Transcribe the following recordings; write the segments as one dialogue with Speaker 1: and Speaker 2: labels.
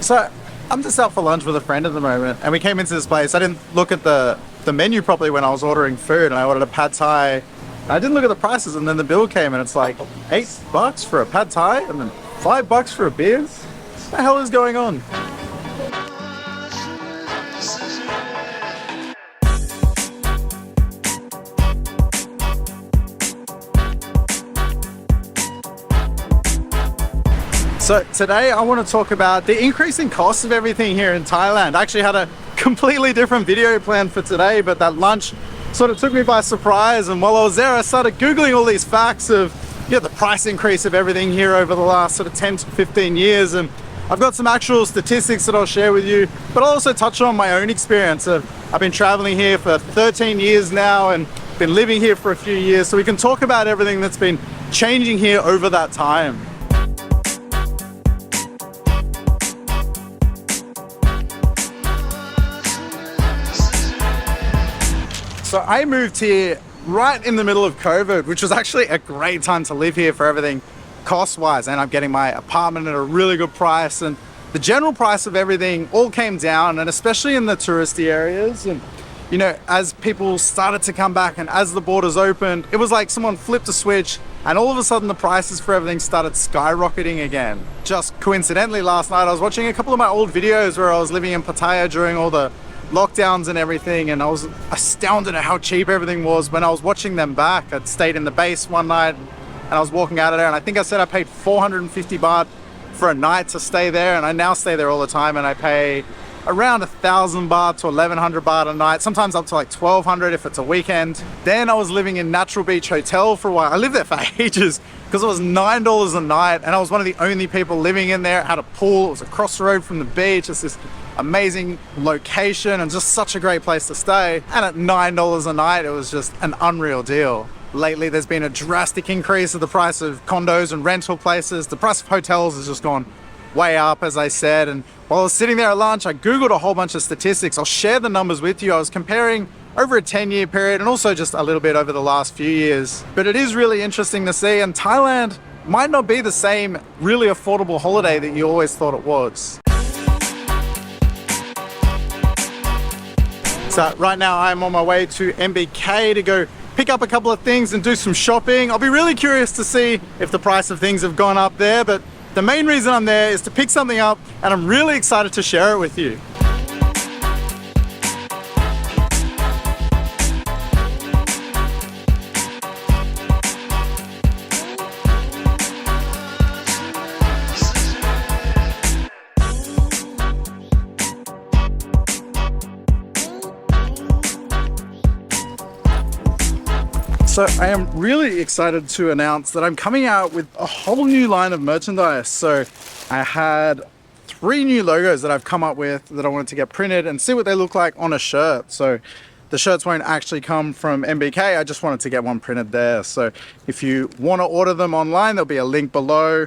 Speaker 1: So I'm just out for lunch with a friend at the moment, and we came into this place. I didn't look at the menu properly when I was ordering food, and I ordered a pad thai. I didn't look at the prices, and then the bill came, and it's like $8 for a pad thai, and then $5 for a beer. What the hell is going on? So today I want to talk about the increasing cost of everything here in Thailand. I actually had a completely different video planned for today, but that lunch sort of took me by surprise. And while I was there, I started Googling all these facts of the price increase of everything here over the last sort of 10 to 15 years. And I've got some actual statistics that I'll share with you, but I'll also touch on my own experience. I've been traveling here for 13 years now and been living here for a few years. So we can talk about everything that's been changing here over that time. So I moved here right in the middle of COVID, which was actually a great time to live here for everything cost-wise. I ended up getting my apartment at a really good price, and the general price of everything all came down, and especially in the touristy areas. And as people started to come back and as the borders opened, it was like someone flipped a switch and all of a sudden the prices for everything started skyrocketing again. Just coincidentally, last night I was watching a couple of my old videos where I was living in Pattaya during all the lockdowns and everything, and I was astounded at how cheap everything was when I was watching them back. I'd stayed in the base one night and I was walking out of there, and I think I said I paid 450 baht for a night to stay there, and I now stay there all the time, and I pay around 1,000 baht to 1,100 baht a night, sometimes up to like 1,200 if it's a weekend. Then I was living in Natural Beach Hotel for a while. I lived there for ages because it was $9 a night, and I was one of the only people living in there. It had a pool, it was across the road from the beach. It's this amazing location and just such a great place to stay. And at $9 a night, it was just an unreal deal. Lately, there's been a drastic increase of the price of condos and rental places. The price of hotels has just gone way up, as I said. And while I was sitting there at lunch, I Googled a whole bunch of statistics. I'll share the numbers with you. I was comparing over a 10-year period and also just a little bit over the last few years. But it is really interesting to see, and Thailand might not be the same really affordable holiday that you always thought it was. So right now I'm on my way to MBK to go pick up a couple of things and do some shopping. I'll be really curious to see if the price of things have gone up there, but the main reason I'm there is to pick something up, and I'm really excited to share it with you. So I am really excited to announce that I'm coming out with a whole new line of merchandise. So I had 3 new logos that I've come up with that I wanted to get printed and see what they look like on a shirt. So the shirts won't actually come from MBK. I just wanted to get one printed there. So if you want to order them online, there'll be a link below.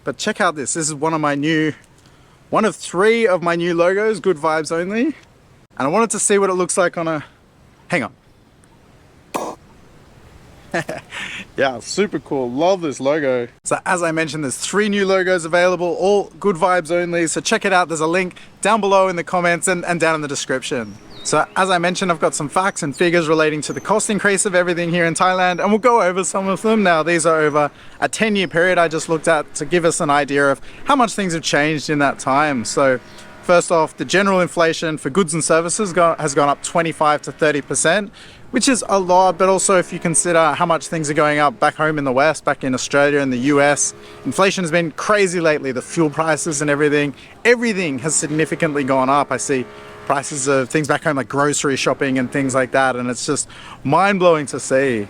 Speaker 1: But check out this. This is one of 3 of my new logos, good vibes only. And I wanted to see what it looks like on a, hang on. Yeah, super cool. Love this logo. So as I mentioned, there's 3 new logos available, all good vibes only. So check it out. There's a link down below in the comments and down in the description. So as I mentioned, I've got some facts and figures relating to the cost increase of everything here in Thailand, and we'll go over some of them. Now, these are over a 10-year period I just looked at to give us an idea of how much things have changed in that time. So first off, the general inflation for goods and services has gone up 25 to 30%, which is a lot, but also if you consider how much things are going up back home in the West, back in Australia and the US, inflation has been crazy lately. The fuel prices and everything has significantly gone up. I see prices of things back home like grocery shopping and things like that, and it's just mind-blowing to see.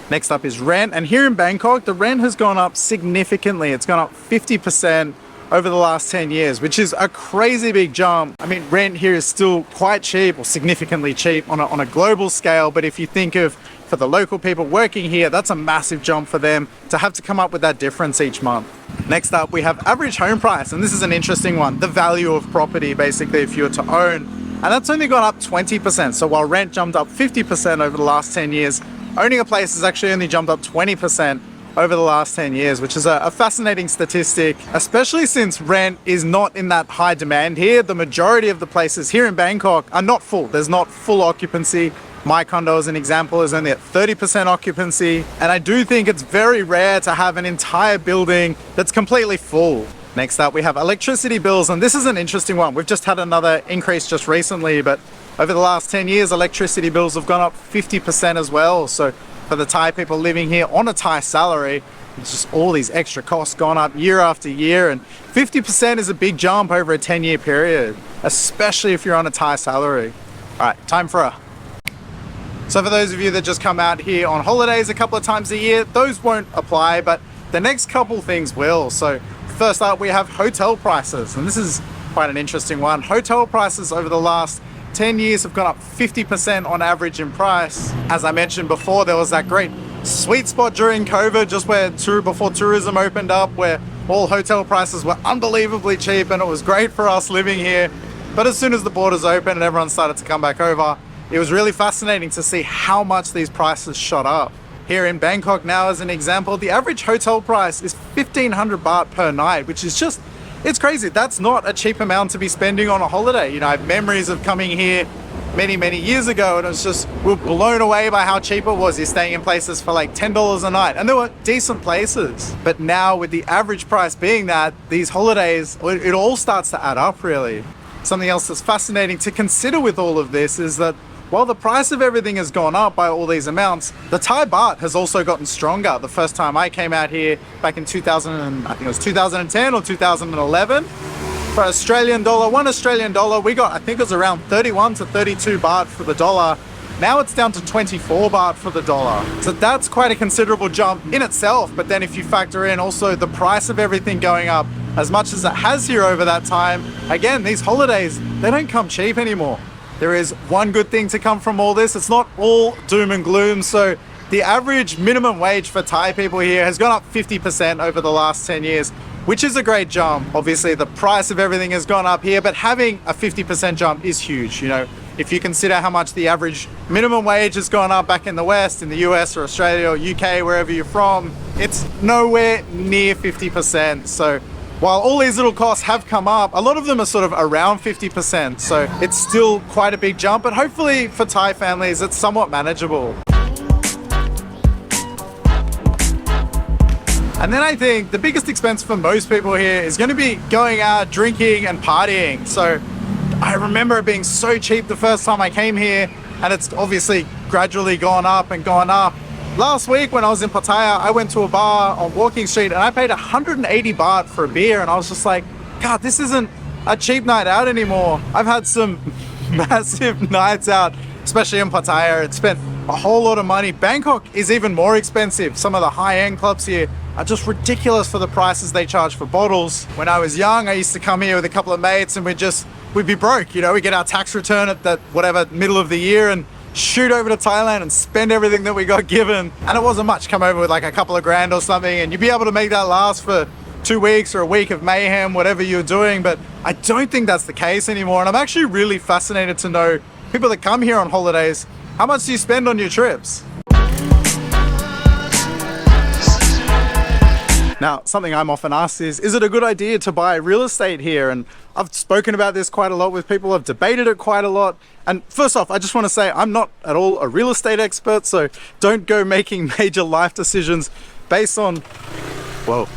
Speaker 1: Next up is rent, and here in Bangkok, the rent has gone up significantly. It's gone up 50% over the last 10 years, which is a crazy big jump. I mean, rent here is still quite cheap, or significantly cheap on a global scale, but if you think of for the local people working here, that's a massive jump for them to have to come up with that difference each month. Next up, we have average home price, and this is an interesting one, the value of property, basically, if you were to own, and that's only gone up 20%. So while rent jumped up 50% over the last 10 years, owning a place has actually only jumped up 20%, over the last 10 years, which is a fascinating statistic, especially since rent is not in that high demand here. The majority of the places here in Bangkok are not full. There's not full occupancy. My condo, as an example, is only at 30% occupancy. And I do think it's very rare to have an entire building that's completely full. Next up, we have electricity bills, and this is an interesting one. We've just had another increase just recently, but over the last 10 years, electricity bills have gone up 50% as well. So for the Thai people living here on a Thai salary, it's just all these extra costs gone up year after year, and 50% is a big jump over a 10-year period, especially if you're on a Thai salary. All right, time for a... So for those of you that just come out here on holidays a couple of times a year, those won't apply, but the next couple things will. So first up, we have hotel prices, and this is quite an interesting one. Hotel prices over the last 10 years have gone up 50% on average in price. As I mentioned before, there was that great sweet spot during COVID, just before tourism opened up, where all hotel prices were unbelievably cheap and it was great for us living here. But as soon as the borders opened and everyone started to come back over, it was really fascinating to see how much these prices shot up. Here in Bangkok now, as an example, the average hotel price is 1,500 baht per night, which is just, it's crazy. That's not a cheap amount to be spending on a holiday. You know, I have memories of coming here many years ago, and it was just, we were blown away by how cheap it was. You're staying in places for like $10 a night, and they were decent places. But now with the average price being that, these holidays, it all starts to add up really. Something else that's fascinating to consider with all of this is that while the price of everything has gone up by all these amounts, the Thai baht has also gotten stronger. The first time I came out here back in 2010 or 2011, for Australian dollar, one Australian dollar, we got, I think it was around 31 to 32 baht for the dollar. Now it's down to 24 baht for the dollar. So that's quite a considerable jump in itself. But then if you factor in also the price of everything going up as much as it has here over that time, again, these holidays, they don't come cheap anymore. There is one good thing to come from all this. It's not all doom and gloom. So the average minimum wage for Thai people here has gone up 50% over the last 10 years, which is a great jump. Obviously, the price of everything has gone up here, but having a 50% jump is huge. You know, if you consider how much the average minimum wage has gone up back in the West, in the US or Australia or UK, wherever you're from, it's nowhere near 50%. So while all these little costs have come up, a lot of them are sort of around 50%. So it's still quite a big jump, but hopefully for Thai families, it's somewhat manageable. And then I think the biggest expense for most people here is going to be going out, drinking and partying. So I remember it being so cheap the first time I came here, and it's obviously gradually gone up and gone up. Last week when I was in Pattaya, I went to a bar on Walking Street and I paid 180 baht for a beer, and I was just like, God, this isn't a cheap night out anymore. I've had some massive nights out, especially in Pattaya. It's spent a whole lot of money. Bangkok is even more expensive. Some of the high-end clubs here are just ridiculous for the prices they charge for bottles. When I was young, I used to come here with a couple of mates and we'd be broke. You know, we get our tax return at that whatever middle of the year and shoot over to Thailand and spend everything that we got given. And it wasn't much. Come over with like a couple of grand or something and you'd be able to make that last for 2 weeks or a week of mayhem, whatever you're doing. But I don't think that's the case anymore. And I'm actually really fascinated to know people that come here on holidays, how much do you spend on your trips? Now, something I'm often asked is it a good idea to buy real estate here? And I've spoken about this quite a lot with people. I've debated it quite a lot. And first off, I just want to say I'm not at all a real estate expert, so don't go making major life decisions based on what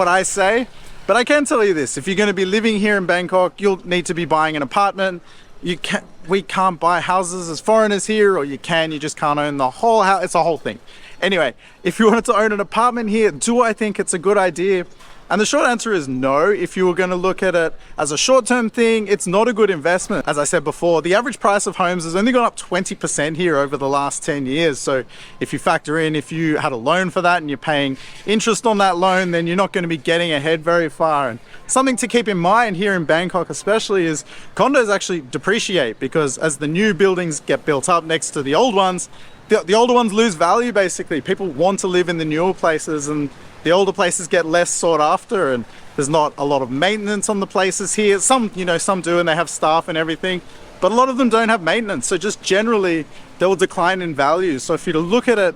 Speaker 1: I say. But I can tell you this, if you're going to be living here in Bangkok, you'll need to be buying an apartment. We can't buy houses as foreigners here, or you just can't own the whole house. It's a whole thing. Anyway, if you wanted to own an apartment here, do I think it's a good idea? And the short answer is no. If you were going to look at it as a short-term thing, it's not a good investment. As I said before, the average price of homes has only gone up 20% here over the last 10 years. So if you factor in, if you had a loan for that and you're paying interest on that loan, then you're not going to be getting ahead very far. And something to keep in mind here in Bangkok especially is condos actually depreciate, because as the new buildings get built up next to the old ones, the older ones lose value basically. People want to live in the newer places and the older places get less sought after, and there's not a lot of maintenance on the places here. Some do, and they have staff and everything, but a lot of them don't have maintenance. So just generally, they will decline in value. So if you look at it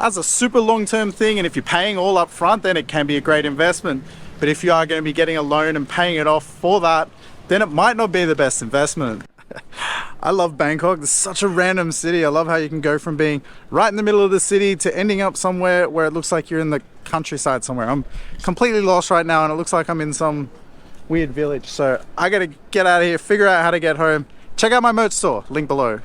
Speaker 1: as a super long-term thing, and if you're paying all up front, then it can be a great investment. But if you are going to be getting a loan and paying it off for that, then it might not be the best investment. I love Bangkok. It's such a random city. I love how you can go from being right in the middle of the city to ending up somewhere where it looks like you're in the countryside somewhere. I'm completely lost right now, and it looks like I'm in some weird village. So I gotta get out of here, figure out how to get home. Check out my merch store, link below.